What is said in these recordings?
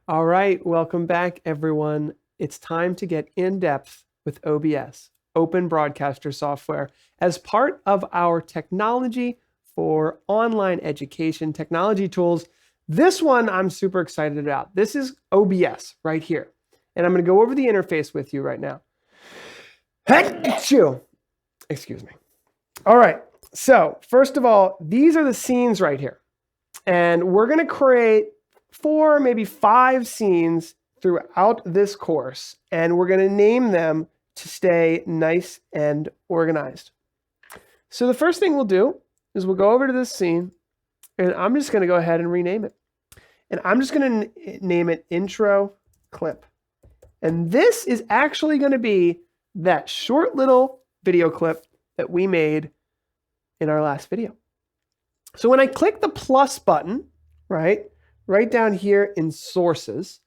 All right, welcome back, everyone. It's time to get in depth with OBS, Open Broadcaster Software, as part of our technology for online education technology tools. This one I'm super excited about. This is OBS right here. And I'm going to go over the interface with you right now. Excuse me. All right. So first of all, these are the scenes right here. And we're going to create 4, maybe 5 scenes throughout this course. And we're going to name them to stay nice and organized. So the first thing we'll do is we'll go over to this scene. And I'm just going to go ahead and rename it. And I'm just going to name it Intro Clip. And this is actually going to be that short little video clip that we made in our last video. So when I click the plus button, right down here in sources,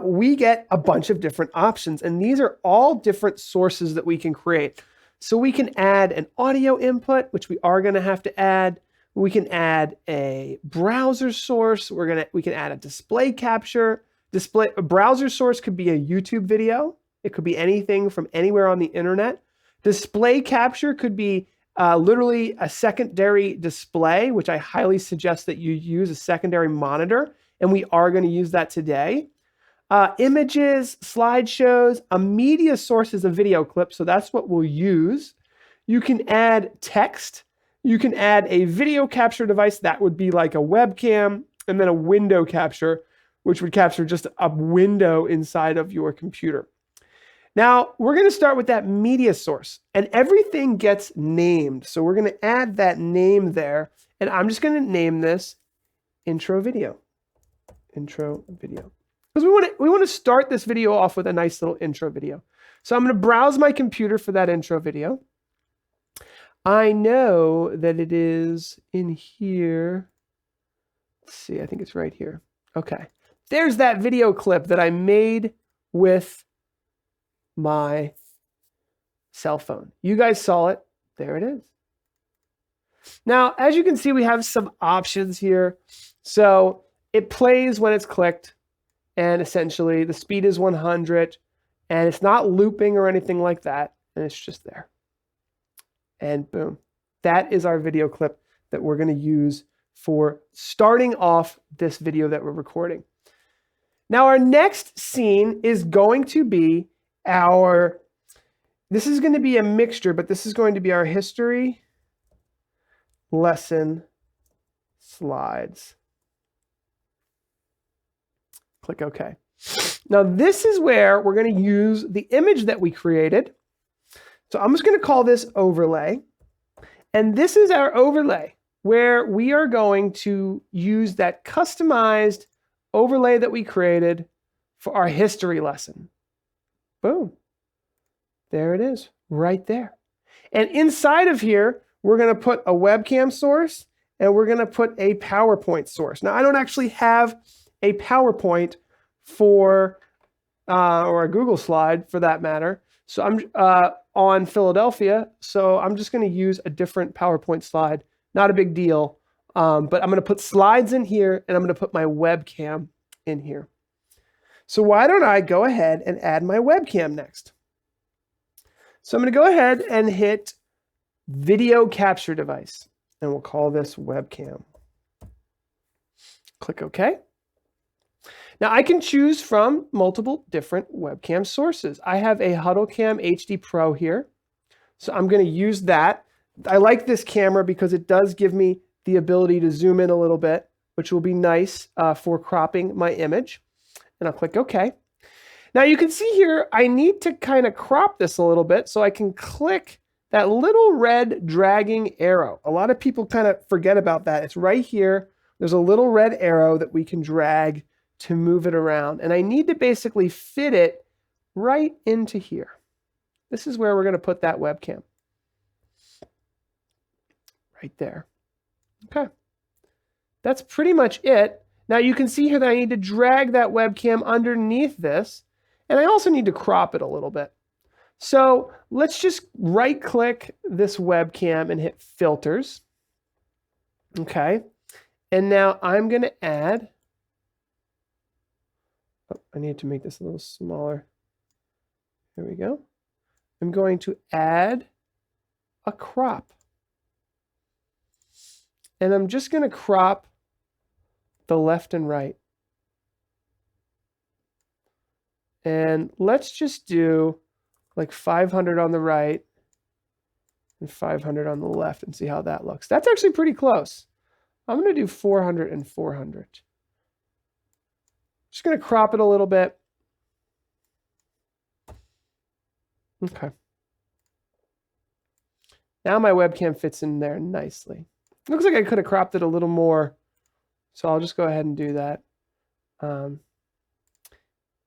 we get a bunch of different options. And these are all different sources that we can create. So we can add an audio input, which we are going to have to add. We can add a browser source. We can add a display capture. A browser source could be a YouTube video. It could be anything from anywhere on the internet. Display capture could be literally a secondary display, which I highly suggest that you use a secondary monitor. And we are going to use that today. Images, slideshows, a media source is a video clip. So that's what we'll use. You can add text. You can add a video capture device. That would be like a webcam, and then a window capture, which would capture just a window inside of your computer. Now, we're going to start with that media source, and everything gets named. So we're going to add that name there, and I'm just going to name this Intro Video. Intro Video. Because we want to start this video off with a nice little intro video. So I'm going to browse my computer for that intro video. I know that it is in here. Let's see, I think it's right here. Okay. There's that video clip that I made with my cell phone. You guys saw it. There it is. Now, as you can see, we have some options here. So it plays when it's clicked, and essentially the speed is 100, and it's not looping or anything like that, and it's just there. And boom, that is our video clip that we're going to use for starting off this video that we're recording. Now, our next scene is going to be this is going to be a mixture, but this is going to be our history lesson slides. Click OK. Now, this is where we're going to use the image that we created. So I'm just going to call this overlay. And this is our overlay where we are going to use that customized overlay that we created for our history lesson. Boom. There it is, right there. And inside of here, we're going to put a webcam source, and we're going to put a PowerPoint source. Now, I don't actually have a PowerPoint or a Google slide for that matter. So I'm on Philadelphia, so I'm just going to use a different PowerPoint slide. Not a big deal, but I'm going to put slides in here, and I'm going to put my webcam in here. So why don't I go ahead and add my webcam next? So I'm going to go ahead and hit Video Capture Device, and we'll call this webcam. Click OK. Now, I can choose from multiple different webcam sources. I have a HuddleCamHD Pro here, so I'm going to use that. I like this camera because it does give me the ability to zoom in a little bit, which will be nice for cropping my image. And I'll click OK. Now, you can see here, I need to kind of crop this a little bit, so I can click that little red dragging arrow. A lot of people kind of forget about that. It's right here. There's a little red arrow that we can drag to move it around. And I need to basically fit it right into here. This is where we're going to put that webcam. Right there. Okay. That's pretty much it. Now you can see here that I need to drag that webcam underneath this. And I also need to crop it a little bit. So let's just right click this webcam and hit filters. Okay. And now I'm going to add I need to make this a little smaller. There we go. I'm going to add a crop. And I'm just going to crop the left and right. And let's just do like 500 on the right and 500 on the left and see how that looks. That's actually pretty close. I'm going to do 400 and 400. Just going to crop it a little bit. Okay. Now my webcam fits in there nicely. Looks like I could have cropped it a little more. So I'll just go ahead and do that.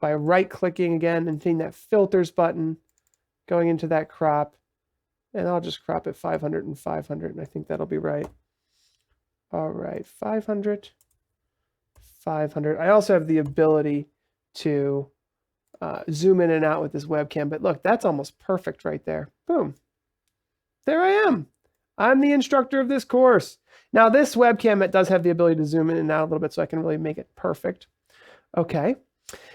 By right-clicking again and hitting that filters button, going into that crop. And I'll just crop it 500 and 500, and I think that'll be right. All right, 500, 500. I also have the ability to zoom in and out with this webcam, but look, that's almost perfect right there. Boom. There I am. I'm the instructor of this course. Now, this webcam, it does have the ability to zoom in and out a little bit, so I can really make it perfect. Okay.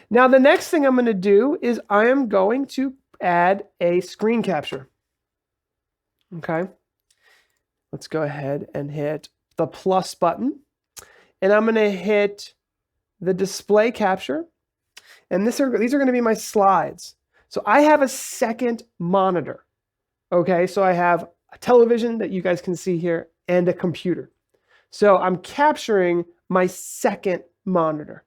Now, the next thing I'm going to do is I am going to add a screen capture. Okay. Let's go ahead and hit the plus button. And I'm going to hit the display capture. And these are going to be my slides. So I have a second monitor. Okay. So I have a television that you guys can see here and a computer. So I'm capturing my second monitor.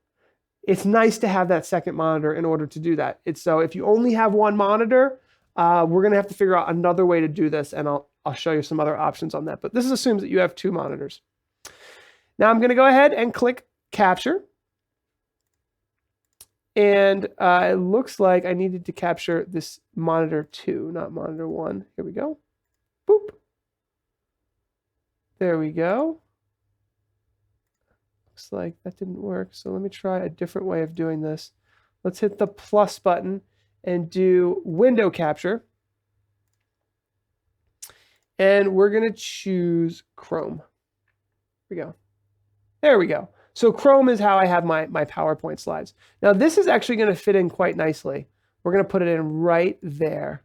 It's nice to have that second monitor in order to do that. So if you only have one monitor, we're going to have to figure out another way to do this, and I'll show you some other options on that. But this assumes that you have two monitors. Now I'm going to go ahead and click capture. And it looks like I needed to capture this monitor 2, not monitor 1. Here we go. Boop. There we go. Looks like that didn't work. So let me try a different way of doing this. Let's hit the plus button and do window capture. And we're going to choose Chrome. Here we go. There we go. So Chrome is how I have my PowerPoint slides. Now this is actually going to fit in quite nicely. We're going to put it in right there.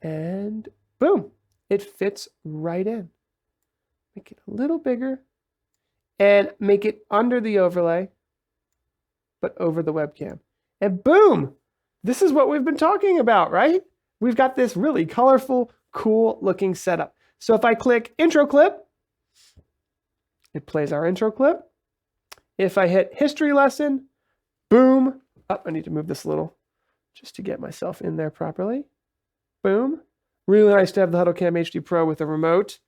And boom, it fits right in. Make it a little bigger and make it under the overlay, but over the webcam. And boom, this is what we've been talking about, right? We've got this really colorful, cool looking setup. So if I click intro clip, it plays our intro clip. If I hit history lesson, boom. Oh, I need to move this a little just to get myself in there properly. Boom. Really nice to have the HuddleCamHD Pro with a remote.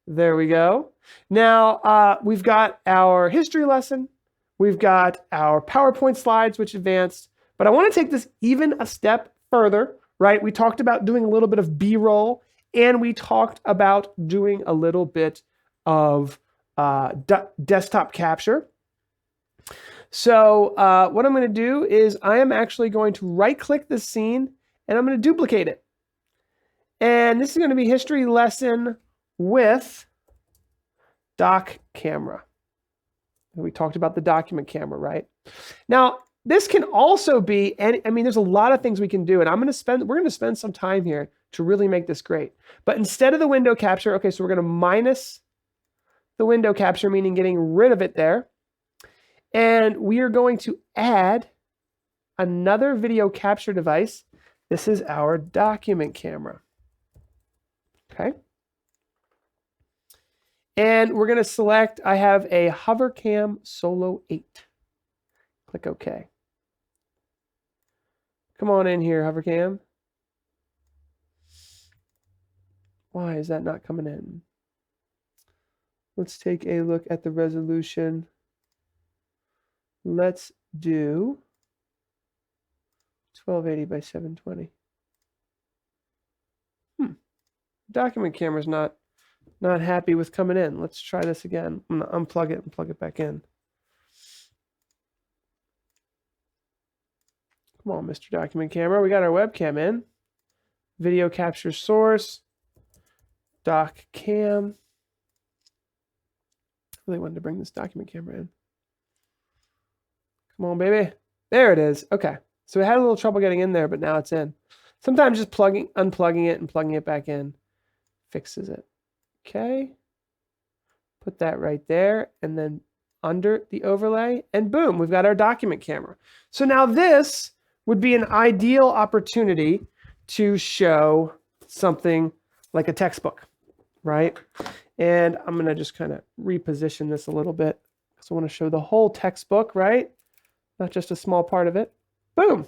There we go. Now we've got our history lesson. We've got our PowerPoint slides, which advanced. But I want to take this even a step further, right? We talked about doing a little bit of B-roll, and we talked about doing a little bit of desktop capture. So what I'm going to do is I am actually going to right-click this scene, and I'm going to duplicate it. And this is going to be history lesson with doc camera. We talked about the document camera, right? Now, this can also be, and I mean, there's a lot of things we can do, and we're going to spend some time here to really make this great. But instead of the window capture, okay, so we're going to minus the window capture, meaning getting rid of it there. And we are going to add another video capture device. This is our document camera. Okay. And we're going to select, I have a HuddleCam Solo 8. Click OK. Come on in here, HuddleCam. Why is that not coming in? Let's take a look at the resolution. Let's do 1280 by 720. Document camera's not happy with coming in. Let's try this again. I'm going to unplug it and plug it back in. Come on, Mr. Document Camera. We got our webcam in. Video capture source. Doc cam. I really wanted to bring this document camera in. Come on, baby. There it is. Okay. So we had a little trouble getting in there, but now it's in. Sometimes just unplugging it and plugging it back in fixes it. Okay. Put that right there and then under the overlay and boom, we've got our document camera. So now this would be an ideal opportunity to show something like a textbook, right? And I'm going to just kind of reposition this a little bit because I want to show the whole textbook, right? Not just a small part of it. Boom.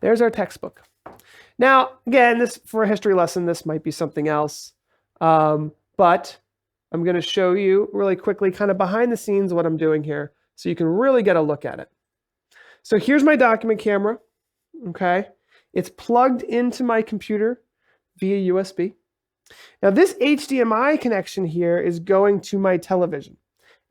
There's our textbook. Now, again, this for a history lesson, this might be something else. But I'm going to show you really quickly kind of behind the scenes what I'm doing here so you can really get a look at it. So here's my document camera, okay? It's plugged into my computer via USB. Now this HDMI connection here is going to my television.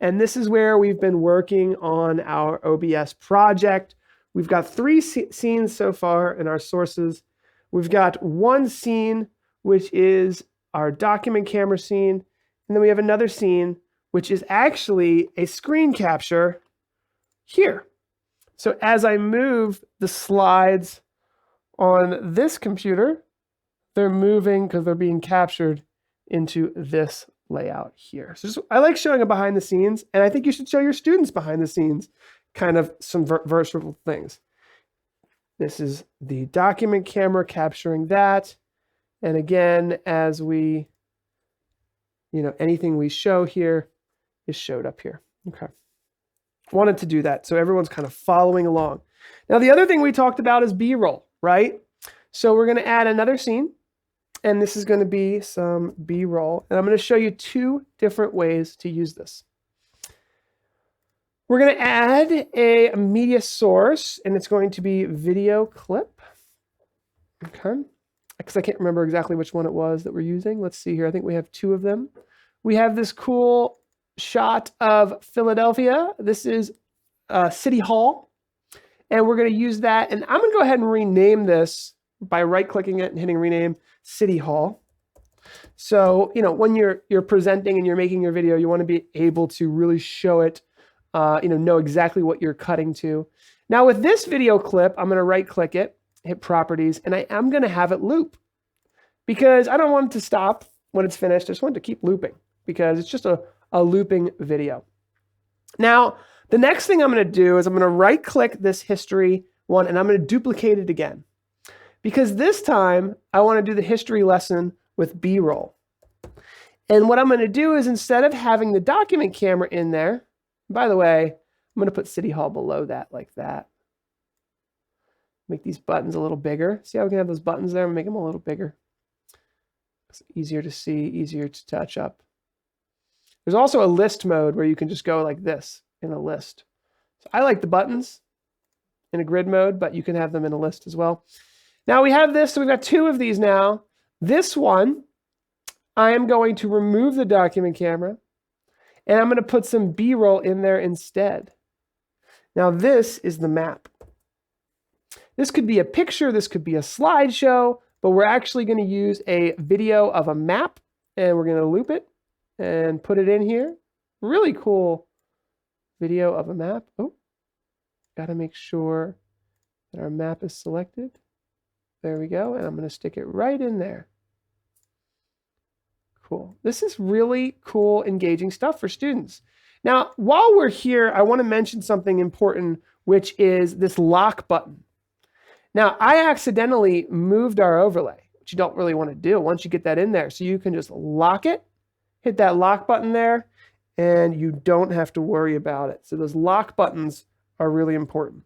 And this is where we've been working on our OBS project. We've got 3 scenes so far in our sources. We've got one scene, which is our document camera scene. And then we have another scene, which is actually a screen capture here. So as I move the slides on this computer, they're moving because they're being captured into this layout here. So I like showing a behind the scenes, and I think you should show your students behind the scenes, kind of some virtual things. This is the document camera capturing that. And again, as we, anything we show here is showed up here. Okay. Wanted to do that so everyone's kind of following along. Now, the other thing we talked about is B-roll, right? So we're going to add another scene, and this is going to be some B-roll. And I'm going to show you 2 different ways to use this. We're going to add a media source, and it's going to be video clip. Okay. Because I can't remember exactly which one it was that we're using. Let's see here. I think we have 2 of them. We have this cool shot of Philadelphia. This is City Hall. And we're going to use that. And I'm going to go ahead and rename this by right-clicking it and hitting rename City Hall. So, when you're presenting and you're making your video, you want to be able to really show it, know exactly what you're cutting to. Now with this video clip, I'm going to right-click it, hit properties, and I am going to have it loop because I don't want it to stop when it's finished. I just want it to keep looping because it's just a looping video. Now, the next thing I'm going to do is I'm going to right-click this history one and I'm going to duplicate it again. Because this time, I want to do the history lesson with B-roll. And what I'm going to do is instead of having the document camera in there, by the way, I'm going to put City Hall below that like that. Make these buttons a little bigger. See how we can have those buttons there and make them a little bigger? It's easier to see, easier to touch up. There's also a list mode where you can just go like this in a list. So I like the buttons in a grid mode, but you can have them in a list as well. Now we have this, so we've got 2 of these now. This one, I am going to remove the document camera, and I'm going to put some B-roll in there instead. Now this is the map. This could be a picture, this could be a slideshow, but we're actually going to use a video of a map, and we're going to loop it and put it in here. Really cool video of a map. Oh, got to make sure that our map is selected. There we go, and I'm going to stick it right in there. Cool. This is really cool, engaging stuff for students. Now, while we're here, I want to mention something important, which is this lock button. Now, I accidentally moved our overlay, which you don't really want to do once you get that in there. So you can just lock it, hit that lock button there, and you don't have to worry about it. So those lock buttons are really important.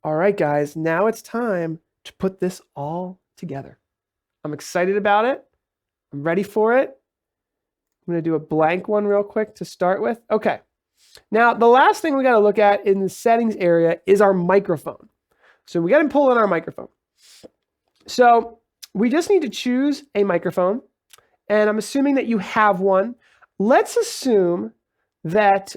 All right, guys, now it's time to put this all together. I'm excited about it. I'm ready for it. I'm going to do a blank one real quick to start with. Okay. Now, the last thing we got to look at in the settings area is our microphone. So we got to pull in our microphone. So we just need to choose a microphone, and I'm assuming that you have one. Let's assume that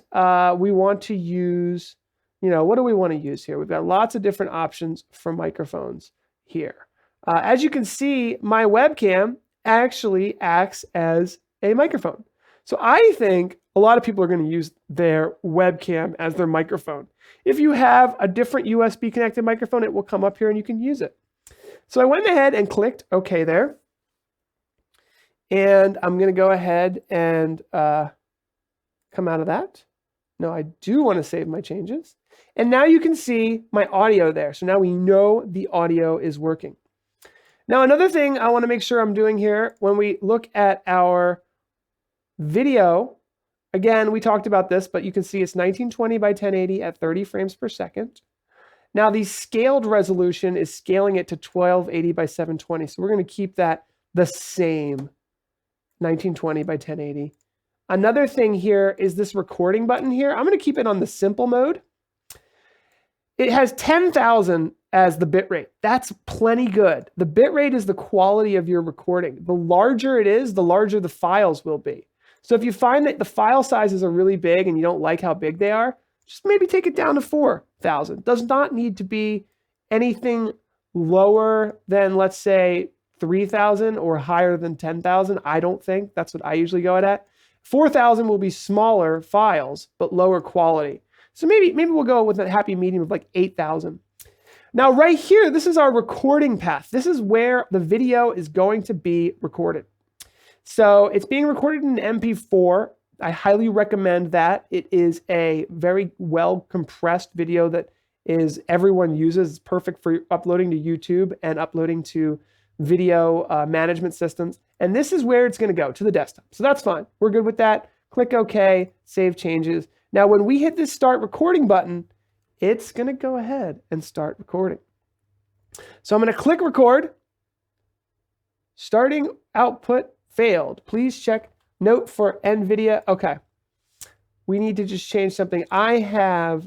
we want to use, what do we want to use here? We've got lots of different options for microphones here. As you can see, my webcam actually acts as a microphone. So I think a lot of people are going to use their webcam as their microphone. If you have a different USB connected microphone, it will come up here and you can use it. So I went ahead and clicked OK there. And I'm going to go ahead and come out of that. No, I do want to save my changes. And now you can see my audio there. So now we know the audio is working. Now, another thing I want to make sure I'm doing here, when we look at our video, again, we talked about this, but you can see it's 1920 by 1080 at 30 frames per second. Now, the scaled resolution is scaling it to 1280 by 720. So we're going to keep that the same, 1920 by 1080. Another thing here is this recording button here. I'm going to keep it on the simple mode. It has 10,000 as the bitrate. That's plenty good. The bitrate is the quality of your recording. The larger it is, the larger the files will be. So if you find that the file sizes are really big and you don't like how big they are, just maybe take it down to 4,000. Does not need to be anything lower than, let's say, 3,000 or higher than 10,000. I don't think. That's what I usually go at. 4,000 will be smaller files, but lower quality. So maybe we'll go with a happy medium of like 8,000. Now right here, this is our recording path. This is where the video is going to be recorded. So it's being recorded in MP4. I highly recommend that. It is a very well compressed video that everyone uses. It's perfect for uploading to YouTube and uploading to video management systems. And this is where it's going to go, to the desktop. So that's fine. We're good with that. Click OK, save changes. Now, when we hit this start recording button, it's going to go ahead and start recording. So I'm going to click record. Starting output failed. Please check note for NVIDIA. Okay. We need to just change something. I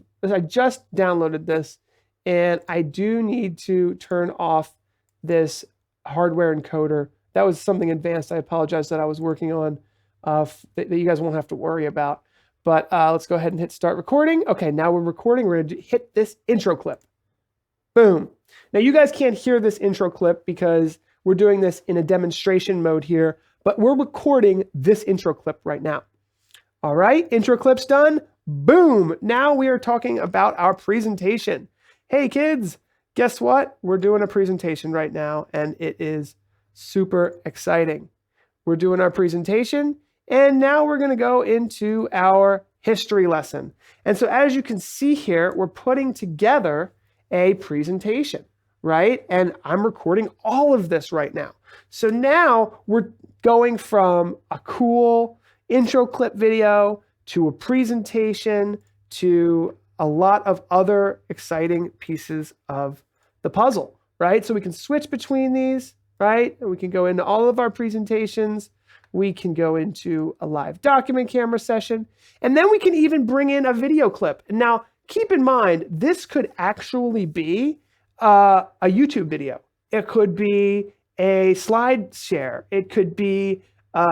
just downloaded this, and I do need to turn off this hardware encoder. That was something advanced. I apologize that I was working on that you guys won't have to worry about. But let's go ahead and hit start recording. Okay, now we're recording. We're going to hit this intro clip. Boom. Now you guys can't hear this intro clip because we're doing this in a demonstration mode here, but we're recording this intro clip right now. All right, intro clip's done. Boom. Now we are talking about our presentation. Hey kids, guess what? We're doing a presentation right now, and it is super exciting. We're doing our presentation, and now we're going to go into our history lesson. And so as you can see here, we're putting together a presentation, right? And I'm recording all of this right now. So now we're going from a cool intro clip video to a presentation to a lot of other exciting pieces of the puzzle, right? So we can switch between these, right? And we can go into all of our presentations. We can go into a live document camera session, and then we can even bring in a video clip. And now keep in mind, this could actually be a YouTube video. It could be a slide share. It could be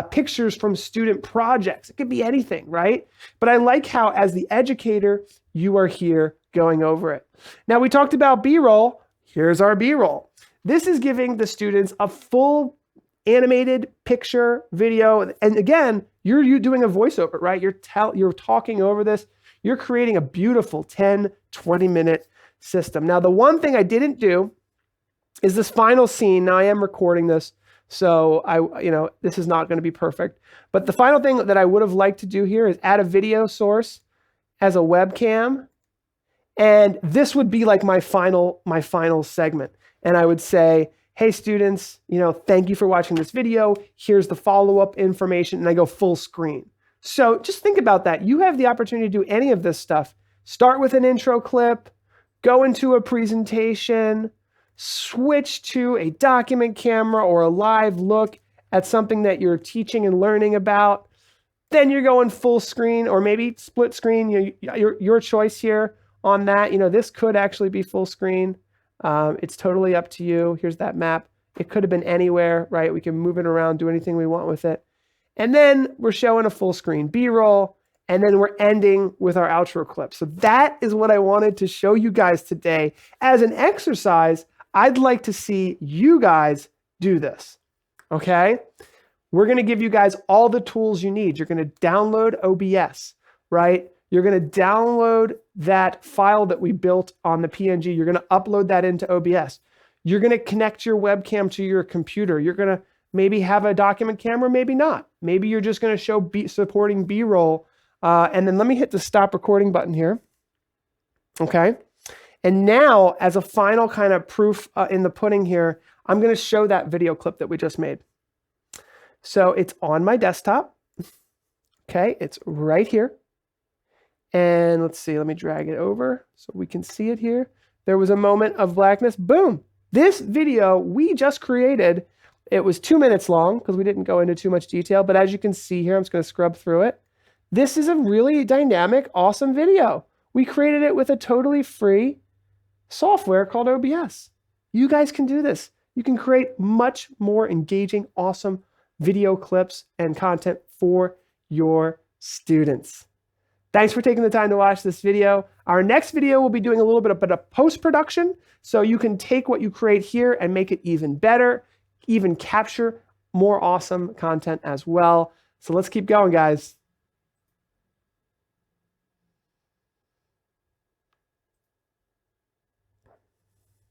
pictures from student projects. It could be anything, right? But I like how, as the educator, you are here going over it. Now, we talked about B-roll. Here's our B-roll. This is giving the students a full animated picture, video. And again, you're doing a voiceover, right? You're talking over this. You're creating a beautiful 10, 20-minute system. Now, the one thing I didn't do is this final scene. Now, I am recording this, so this is not going to be perfect. But the final thing that I would have liked to do here is add a video source as a webcam. And this would be like my final segment. And I would say, hey students, thank you for watching this video. Here's the follow-up information, and I go full screen. So just think about that. You have the opportunity to do any of this stuff. Start with an intro clip, go into a presentation, switch to a document camera or a live look at something that you're teaching and learning about. Then you're going full screen or maybe split screen, your choice here on that. This could actually be full screen. It's totally up to you. Here's that map. It could have been anywhere, right? We can move it around, do anything we want with it. And then we're showing a full screen B-roll, and then we're ending with our outro clip. So that is what I wanted to show you guys today. As an exercise, I'd like to see you guys do this, okay? We're going to give you guys all the tools you need. You're going to download OBS, right? You're going to download that file that we built on the PNG. You're going to upload that into OBS. You're going to connect your webcam to your computer. You're going to maybe have a document camera, maybe not. Maybe you're just going to show supporting B-roll. And then let me hit the stop recording button here. Okay. And now, as a final kind of proof in the pudding here, I'm going to show that video clip that we just made. So it's on my desktop. Okay, it's right here. And let's see, let me drag it over so we can see it here. There was a moment of blackness. Boom. This video we just created, it was 2 minutes long because we didn't go into too much detail. But as you can see here, I'm just going to scrub through it. This is a really dynamic, awesome video. We created it with a totally free software called OBS. You guys can do this. You can create much more engaging, awesome video clips and content for your students. Thanks for taking the time to watch this video. Our next video will be doing a little bit of post-production, so you can take what you create here and make it even better, even capture more awesome content as well. So let's keep going, guys.